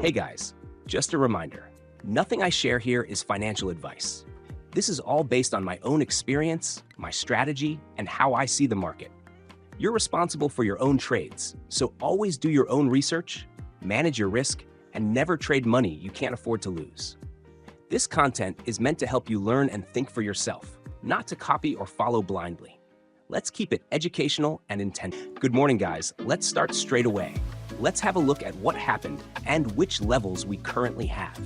Hey guys, just a reminder, nothing I share here is financial advice. This is all based on my own experience, my strategy, and how I see the market. You're responsible for your own trades, so always do your own research, manage your risk, and never trade money you can't afford to lose. This content is meant to help you learn and think for yourself, not to copy or follow blindly. Let's keep it educational and intentional. Good morning, guys. Let's start straight away. Let's have a look at what happened and which levels we currently have.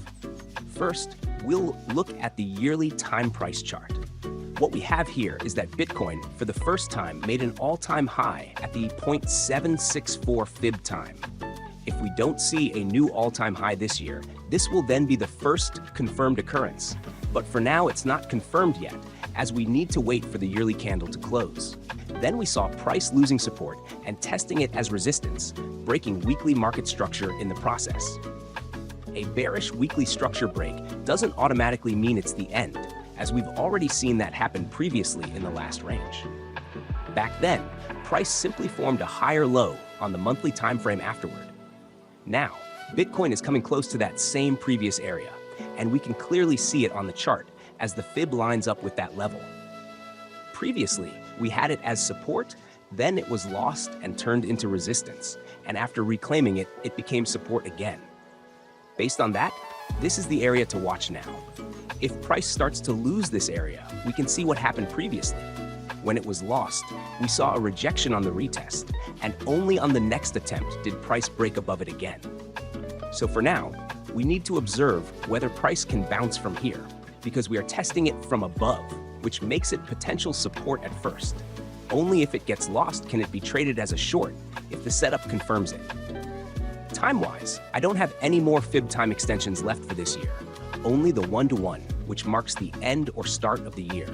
First, we'll look at the yearly time price chart. What we have here is that Bitcoin, for the first time, made an all-time high at the 0.764 fib time. If we don't see a new all-time high this year, this will then be the first confirmed occurrence. But for now, it's not confirmed yet, as we need to wait for the yearly candle to close. Then we saw price losing support and testing it as resistance, breaking weekly market structure in the process. A bearish weekly structure break doesn't automatically mean it's the end, as we've already seen that happen previously in the last range. Back then, price simply formed a higher low on the monthly time frame afterward. Now, Bitcoin is coming close to that same previous area, and we can clearly see it on the chart as the fib lines up with that level. Previously, we had it as support, then it was lost and turned into resistance, and after reclaiming it, it became support again. Based on that, this is the area to watch now. If price starts to lose this area, we can see what happened previously. When it was lost, we saw a rejection on the retest, and only on the next attempt did price break above it again. So for now, we need to observe whether price can bounce from here, because we are testing it from above, which makes it potential support at first. Only if it gets lost can it be traded as a short if the setup confirms it. Time-wise, I don't have any more fib time extensions left for this year, only the 1-to-1, which marks the end or start of the year.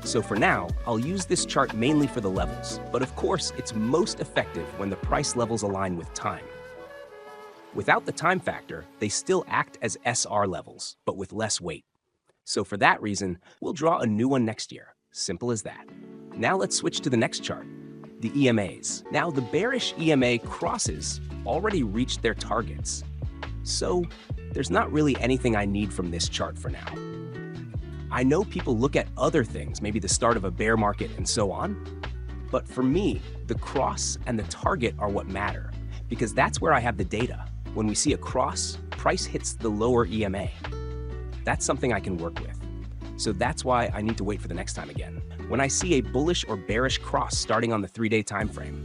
So for now, I'll use this chart mainly for the levels, but of course it's most effective when the price levels align with time. Without the time factor, they still act as SR levels, but with less weight. So for that reason, we'll draw a new one next year. Simple as that. Now let's switch to the next chart, the EMAs. Now the bearish EMA crosses already reached their targets. So there's not really anything I need from this chart for now. I know people look at other things, maybe the start of a bear market and so on, but for me, the cross and the target are what matter, because that's where I have the data. When we see a cross, price hits the lower EMA. That's something I can work with. So that's why I need to wait for the next time again. When I see a bullish or bearish cross starting on the 3-day time frame,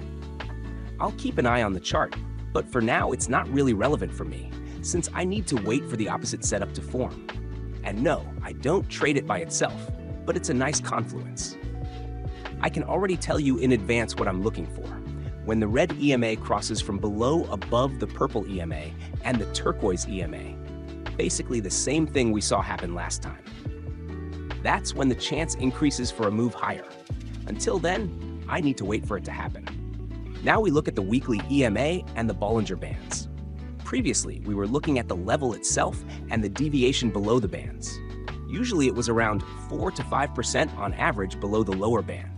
I'll keep an eye on the chart, but for now it's not really relevant for me, since I need to wait for the opposite setup to form. And no, I don't trade it by itself, but it's a nice confluence. I can already tell you in advance what I'm looking for. When the red EMA crosses from below above the purple EMA and the turquoise EMA, basically the same thing we saw happen last time. That's when the chance increases for a move higher. Until then, I need to wait for it to happen. Now we look at the weekly EMA and the Bollinger Bands. Previously, we were looking at the level itself and the deviation below the bands. Usually it was around 4 to 5% on average below the lower band.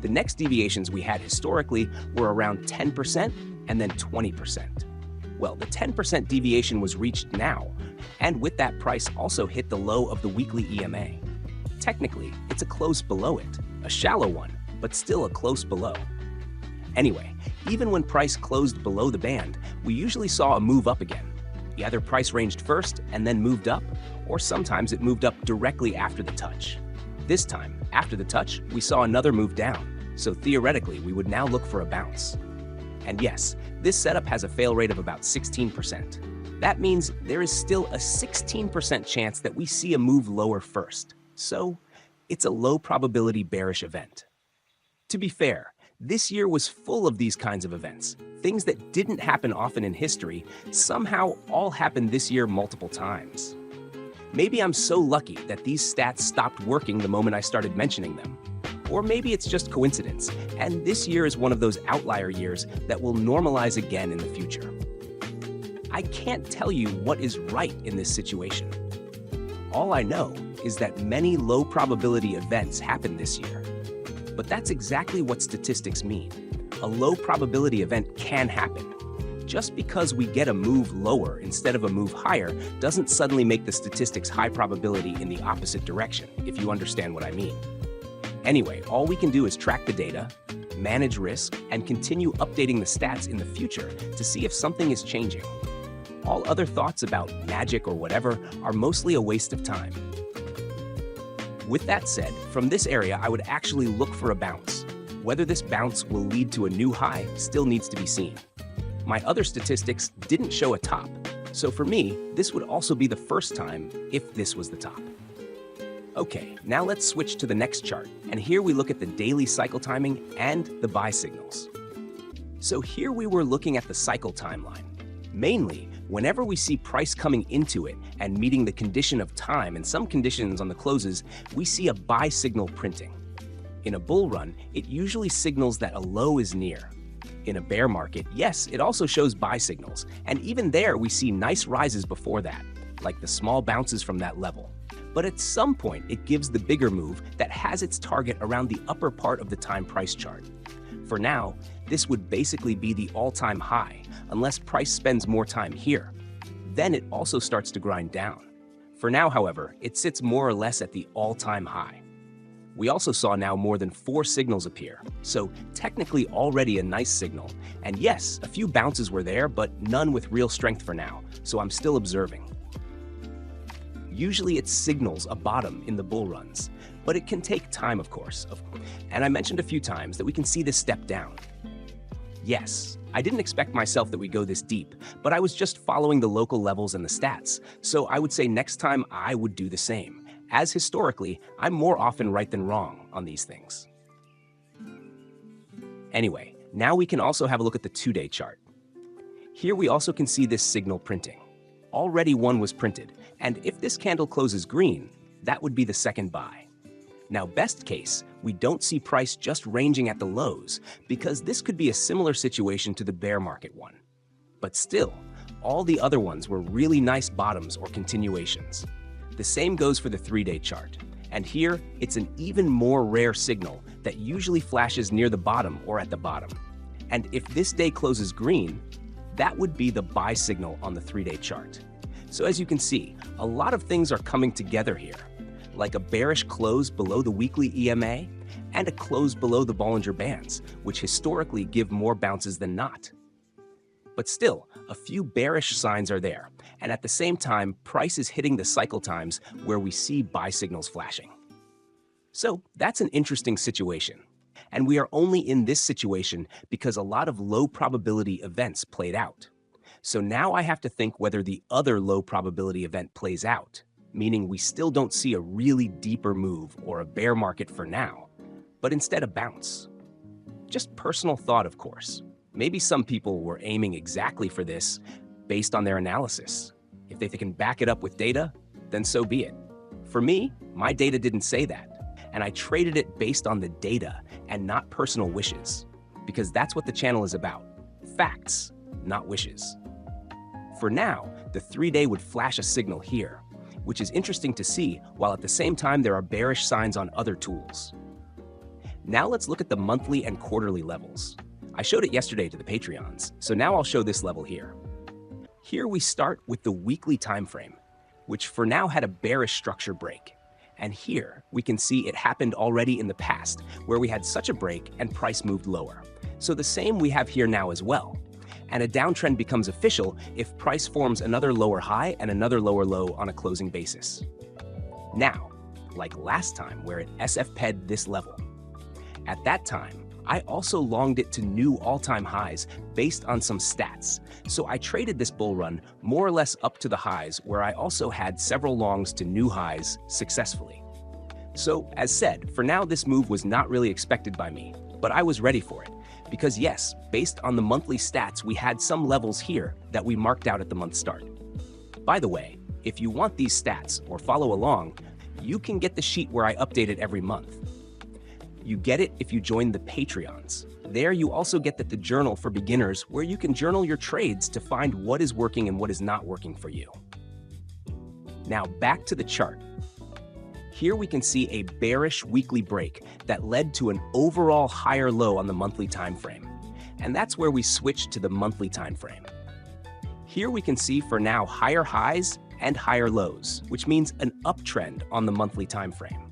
The next deviations we had historically were around 10% and then 20%. Well, the 10% deviation was reached now, and with that price also hit the low of the weekly EMA. Technically, it's a close below it, a shallow one, but still a close below. Anyway, even when price closed below the band, we usually saw a move up again. Either price ranged first and then moved up, or sometimes it moved up directly after the touch. This time, after the touch, we saw another move down, so theoretically we would now look for a bounce. And yes, this setup has a fail rate of about 16%. That means there is still a 16% chance that we see a move lower first. So, it's a low probability bearish event. To be fair, this year was full of these kinds of events. Things that didn't happen often in history somehow all happened this year multiple times. Maybe I'm so lucky that these stats stopped working the moment I started mentioning them. Or maybe it's just coincidence, and this year is one of those outlier years that will normalize again in the future. I can't tell you what is right in this situation. All I know is that many low probability events happened this year. But that's exactly what statistics mean. A low probability event can happen. Just because we get a move lower instead of a move higher doesn't suddenly make the statistics high probability in the opposite direction, if you understand what I mean. Anyway, all we can do is track the data, manage risk, and continue updating the stats in the future to see if something is changing. All other thoughts about magic or whatever are mostly a waste of time. With that said, from this area I would actually look for a bounce. Whether this bounce will lead to a new high still needs to be seen. My other statistics didn't show a top, so for me, this would also be the first time if this was the top. Okay, now let's switch to the next chart, and here we look at the daily cycle timing and the buy signals. So here we were looking at the cycle timeline. Mainly, whenever we see price coming into it and meeting the condition of time and some conditions on the closes, we see a buy signal printing. In a bull run, it usually signals that a low is near. In a bear market, yes, it also shows buy signals, and even there we see nice rises before that, like the small bounces from that level. But at some point, it gives the bigger move that has its target around the upper part of the time price chart. For now, this would basically be the all-time high, unless price spends more time here. Then it also starts to grind down. For now, however, it sits more or less at the all-time high. We also saw now more than 4 signals appear, so technically already a nice signal. And yes, a few bounces were there, but none with real strength for now, so I'm still observing. Usually it signals a bottom in the bull runs, but it can take time, of course. And I mentioned a few times that we can see this step down. Yes, I didn't expect myself that we go this deep, but I was just following the local levels and the stats, so I would say next time I would do the same. As historically, I'm more often right than wrong on these things. Anyway, now we can also have a look at the 2-day chart. Here we also can see this signal printing. Already one was printed, and if this candle closes green, that would be the second buy. Now, best case, we don't see price just ranging at the lows, because this could be a similar situation to the bear market one. But still, all the other ones were really nice bottoms or continuations. The same goes for the 3-day chart, and here it's an even more rare signal that usually flashes near the bottom or at the bottom. And if this day closes green, that would be the buy signal on the 3-day chart. So as you can see, a lot of things are coming together here, like a bearish close below the weekly EMA and a close below the Bollinger Bands, which historically give more bounces than not. But still, a few bearish signs are there, and at the same time, price is hitting the cycle times where we see buy signals flashing. So that's an interesting situation. And we are only in this situation because a lot of low probability events played out. So now I have to think whether the other low probability event plays out, meaning we still don't see a really deeper move or a bear market for now, but instead a bounce. Just personal thought, of course. Maybe some people were aiming exactly for this based on their analysis. If they can back it up with data, then so be it. For me, my data didn't say that, and I traded it based on the data and not personal wishes, because that's what the channel is about. Facts, not wishes. For now, the 3-day would flash a signal here, which is interesting to see, while at the same time there are bearish signs on other tools. Now let's look at the monthly and quarterly levels. I showed it yesterday to the Patreons, so now I'll show this level here. Here we start with the weekly time frame, which for now had a bearish structure break. And here we can see it happened already in the past, where we had such a break and price moved lower. So the same we have here now as well. And a downtrend becomes official if price forms another lower high and another lower low on a closing basis. Now, like last time where it SFP'd this level. At that time, I also longed it to new all-time highs based on some stats, so I traded this bull run more or less up to the highs, where I also had several longs to new highs successfully. So, as said, for now this move was not really expected by me, but I was ready for it, because yes, based on the monthly stats, we had some levels here that we marked out at the month start. By the way, if you want these stats or follow along, you can get the sheet where I update it every month. You get it if you join the Patreons. There you also get the journal for beginners, where you can journal your trades to find what is working and what is not working for you. Now back to the chart. Here we can see a bearish weekly break that led to an overall higher low on the monthly time frame. And that's where we switch to the monthly time frame. Here we can see for now higher highs and higher lows, which means an uptrend on the monthly time frame.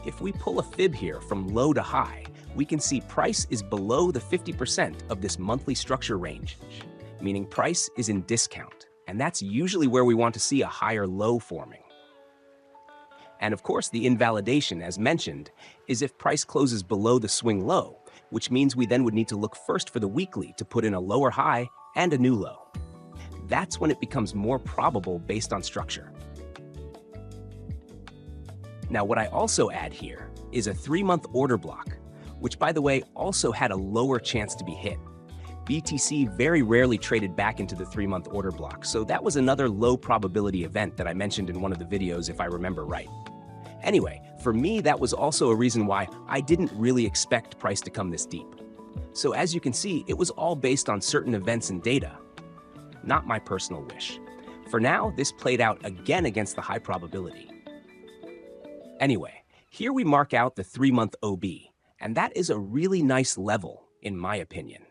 If we pull a fib here from low to high, we can see price is below the 50% of this monthly structure range, meaning price is in discount, and that's usually where we want to see a higher low forming. And of course, the invalidation, as mentioned, is if price closes below the swing low, which means we then would need to look first for the weekly to put in a lower high and a new low. That's when it becomes more probable based on structure. Now, what I also add here is a 3-month order block, which by the way also had a lower chance to be hit. BTC very rarely traded back into the 3-month order block, so that was another low probability event that I mentioned in one of the videos if I remember right. Anyway, for me that was also a reason why I didn't really expect price to come this deep. So as you can see, it was all based on certain events and data, not my personal wish. For now, this played out again against the high probability. Anyway, here we mark out the 3-month OB, and that is a really nice level, in my opinion,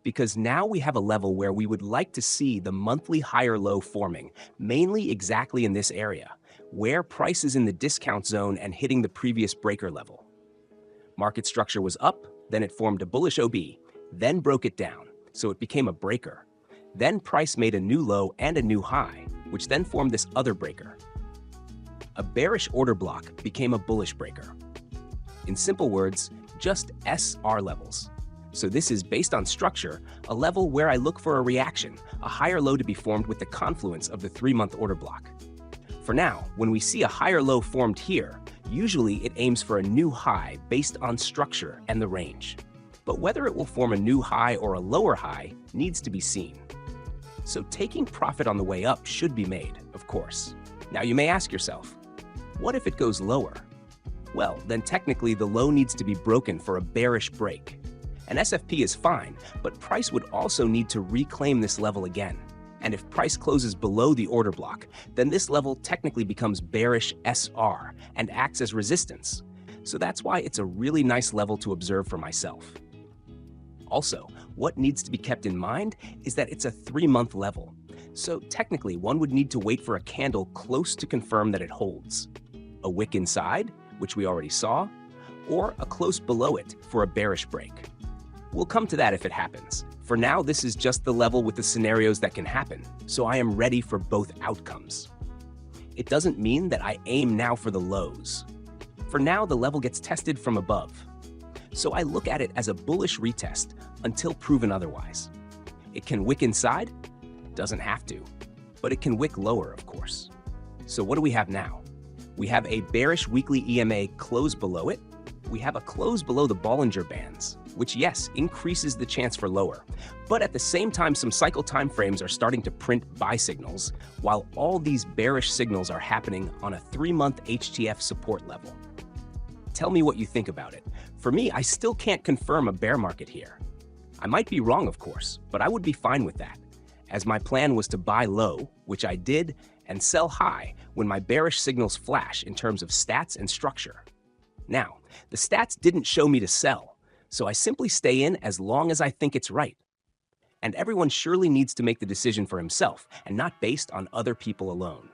because now we have a level where we would like to see the monthly higher low forming, mainly exactly in this area, where price is in the discount zone and hitting the previous breaker level. Market structure was up, then it formed a bullish OB, then broke it down, so it became a breaker. Then price made a new low and a new high, which then formed this other breaker. A bearish order block became a bullish breaker. In simple words, just SR levels. So this is, based on structure, a level where I look for a reaction, a higher low to be formed with the confluence of the 3-month order block. For now, when we see a higher low formed here, usually it aims for a new high based on structure and the range. But whether it will form a new high or a lower high needs to be seen. So taking profit on the way up should be made, of course. Now you may ask yourself, what if it goes lower? Well, then technically the low needs to be broken for a bearish break. An SFP is fine, but price would also need to reclaim this level again. And if price closes below the order block, then this level technically becomes bearish SR and acts as resistance. So that's why it's a really nice level to observe for myself. Also, what needs to be kept in mind is that it's a 3-month level. So technically, one would need to wait for a candle close to confirm that it holds. A wick inside, which we already saw, or a close below it for a bearish break. We'll come to that if it happens. For now, this is just the level with the scenarios that can happen, so I am ready for both outcomes. It doesn't mean that I aim now for the lows. For now, the level gets tested from above. So I look at it as a bullish retest until proven otherwise. It can wick inside, doesn't have to, but it can wick lower, of course. So what do we have now? We have a bearish weekly EMA close below it. We have a close below the Bollinger Bands, which yes, increases the chance for lower. But at the same time, some cycle time frames are starting to print buy signals, while all these bearish signals are happening on a 3-month HTF support level. Tell me what you think about it. For me, I still can't confirm a bear market here. I might be wrong, of course, but I would be fine with that, as my plan was to buy low, which I did, and sell high when my bearish signals flash in terms of stats and structure. Now, the stats didn't show me to sell, so I simply stay in as long as I think it's right. And everyone surely needs to make the decision for himself and not based on other people alone.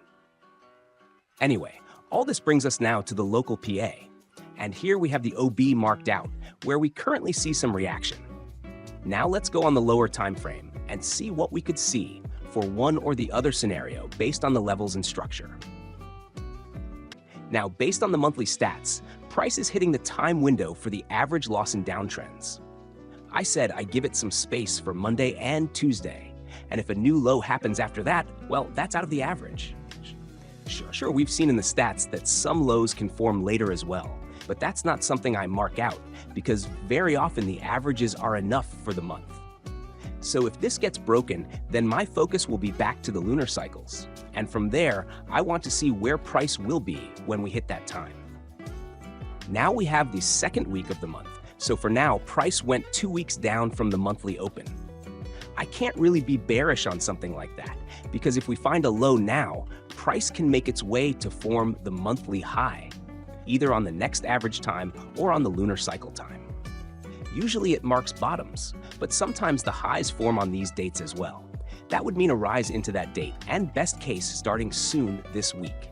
Anyway, all this brings us now to the local PA. And here we have the OB marked out, where we currently see some reaction. Now let's go on the lower time frame and see what we could see for one or the other scenario based on the levels and structure. Now, based on the monthly stats, price is hitting the time window for the average loss and downtrends. I said I give it some space for Monday and Tuesday, and if a new low happens after that, well, that's out of the average. Sure, we've seen in the stats that some lows can form later as well, but that's not something I mark out because very often the averages are enough for the month. So if this gets broken, then my focus will be back to the lunar cycles. And from there, I want to see where price will be when we hit that time. Now we have the second week of the month. So for now, price went 2 weeks down from the monthly open. I can't really be bearish on something like that because if we find a low now, price can make its way to form the monthly high, either on the next average time or on the lunar cycle time. Usually it marks bottoms, but sometimes the highs form on these dates as well. That would mean a rise into that date, and best case starting soon this week.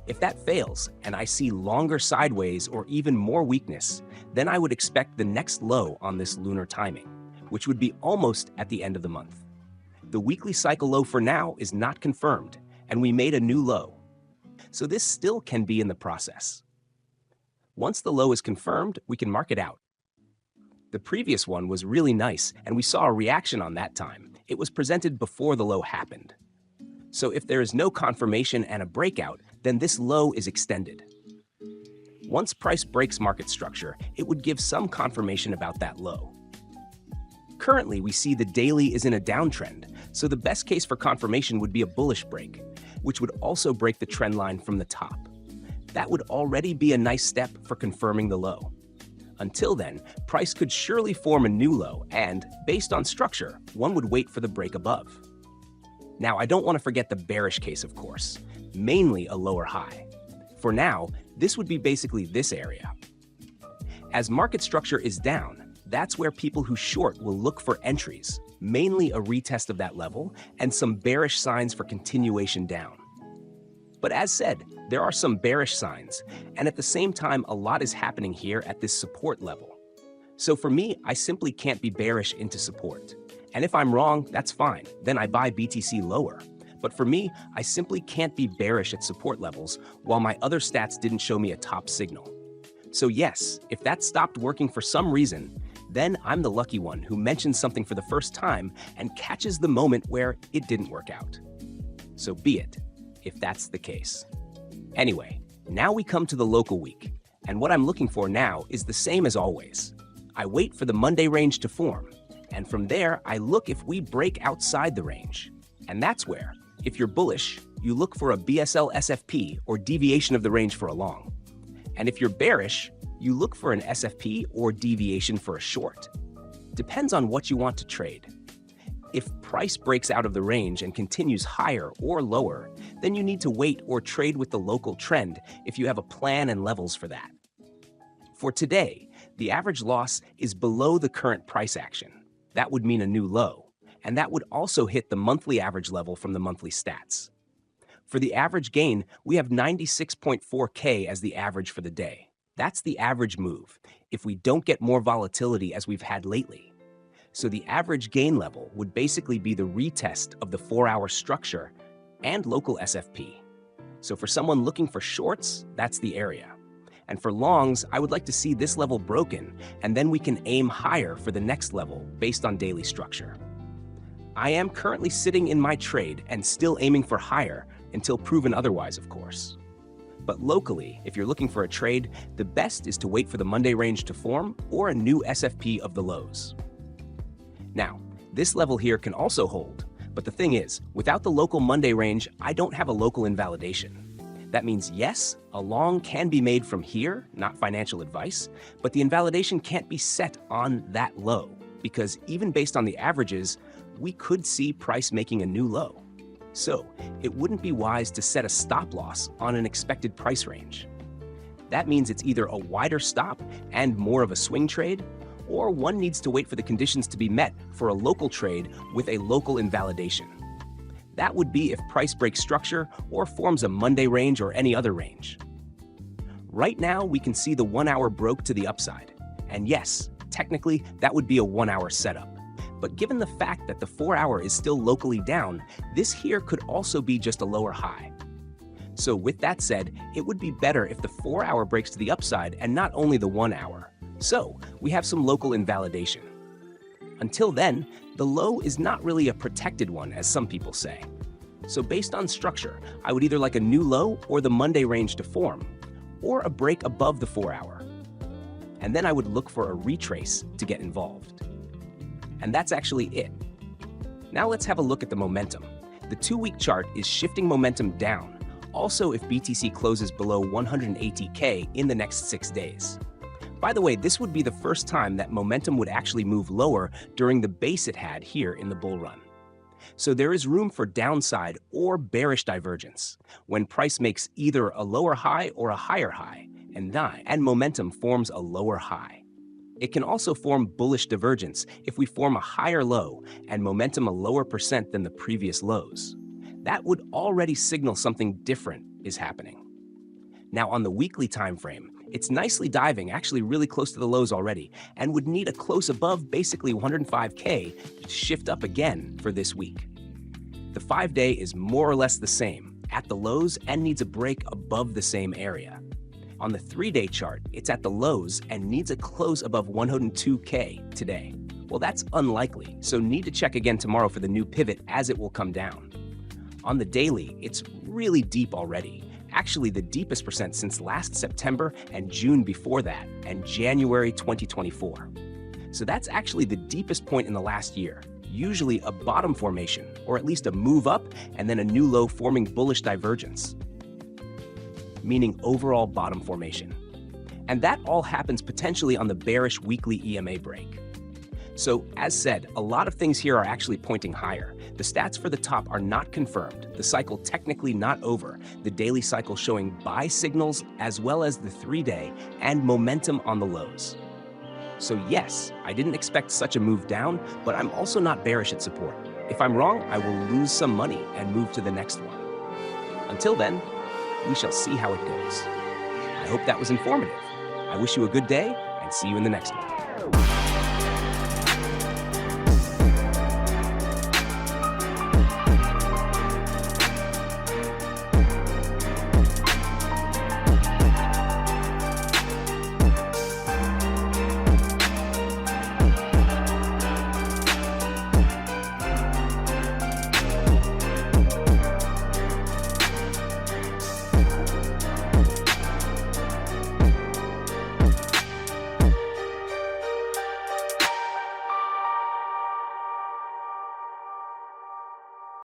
If that fails, and I see longer sideways or even more weakness, then I would expect the next low on this lunar timing, which would be almost at the end of the month. The weekly cycle low for now is not confirmed, and we made a new low. So this still can be in the process. Once the low is confirmed, we can mark it out. The previous one was really nice, and we saw a reaction on that time. It was presented before the low happened. So if there is no confirmation and a breakout, then this low is extended. Once price breaks market structure, it would give some confirmation about that low. Currently, we see the daily is in a downtrend, so the best case for confirmation would be a bullish break, which would also break the trend line from the top. That would already be a nice step for confirming the low. Until then, price could surely form a new low, and, based on structure, one would wait for the break above. Now, I don't want to forget the bearish case, of course, mainly a lower high. For now, this would be basically this area. As market structure is down, that's where people who short will look for entries, mainly a retest of that level and some bearish signs for continuation down. But as said, there are some bearish signs, and at the same time, a lot is happening here at this support level. So for me, I simply can't be bearish into support. And if I'm wrong, that's fine, then I buy BTC lower. But for me, I simply can't be bearish at support levels while my other stats didn't show me a top signal. So yes, if that stopped working for some reason, then I'm the lucky one who mentions something for the first time and catches the moment where it didn't work out. So be it, if that's the case. Anyway, now we come to the local week, and what I'm looking for now is the same as always. I wait for the Monday range to form, and from there, I look if we break outside the range. And that's where, if you're bullish, you look for a BSL SFP or deviation of the range for a long. And if you're bearish, you look for an SFP or deviation for a short. Depends on what you want to trade. If price breaks out of the range and continues higher or lower, then you need to wait or trade with the local trend if you have a plan and levels for that. For today, the average loss is below the current price action. That would mean a new low, and that would also hit the monthly average level from the monthly stats. For the average gain, we have 96.4K as the average for the day. That's the average move, if we don't get more volatility as we've had lately. So the average gain level would basically be the retest of the 4-hour structure and local SFP. So for someone looking for shorts, that's the area. And for longs, I would like to see this level broken, and then we can aim higher for the next level based on daily structure. I am currently sitting in my trade and still aiming for higher until proven otherwise, of course. But locally, if you're looking for a trade, the best is to wait for the Monday range to form or a new SFP of the lows. Now, this level here can also hold, but the thing is, without the local Monday range, I don't have a local invalidation. That means yes, a long can be made from here, not financial advice, but the invalidation can't be set on that low, because even based on the averages, we could see price making a new low. So, it wouldn't be wise to set a stop loss on an expected price range. That means it's either a wider stop and more of a swing trade, or one needs to wait for the conditions to be met for a local trade with a local invalidation. That would be if price breaks structure or forms a Monday range or any other range. Right now, we can see the 1 hour broke to the upside. And yes, technically, that would be a 1 hour setup. But given the fact that the 4-hour is still locally down, this here could also be just a lower high. So with that said, it would be better if the 4-hour breaks to the upside and not only the 1 hour. So we have some local invalidation. Until then, the low is not really a protected one, as some people say. So based on structure, I would either like a new low or the Monday range to form, or a break above the 4-hour. And then I would look for a retrace to get involved. And that's actually it. Now let's have a look at the momentum. The 2-week chart is shifting momentum down, also if BTC closes below 180K in the next 6 days. By the way, this would be the first time that momentum would actually move lower during the base it had here in the bull run. So there is room for downside or bearish divergence when price makes either a lower high or a higher high, and momentum forms a lower high. It can also form bullish divergence if we form a higher low and momentum a lower percent than the previous lows. That would already signal something different is happening. Now, on the weekly time frame, it's nicely diving, actually really close to the lows already, and would need a close above basically 105K to shift up again for this week. The 5-day is more or less the same, at the lows, and needs a break above the same area. On the 3-day chart, it's at the lows and needs a close above 102K today. Well, that's unlikely, so need to check again tomorrow for the new pivot as it will come down. On the daily, it's really deep already. Actually, the deepest percent since last September and June before that, and January 2024. So that's actually the deepest point in the last year, usually a bottom formation, or at least a move up and then a new low forming bullish divergence, meaning overall bottom formation. And that all happens potentially on the bearish weekly EMA break. So, as said, a lot of things here are actually pointing higher. The stats for the top are not confirmed, the cycle technically not over, the daily cycle showing buy signals as well as the 3-day and momentum on the lows. So yes, I didn't expect such a move down, but I'm also not bearish at support. If I'm wrong, I will lose some money and move to the next one. Until then, we shall see how it goes. I hope that was informative. I wish you a good day and see you in the next one.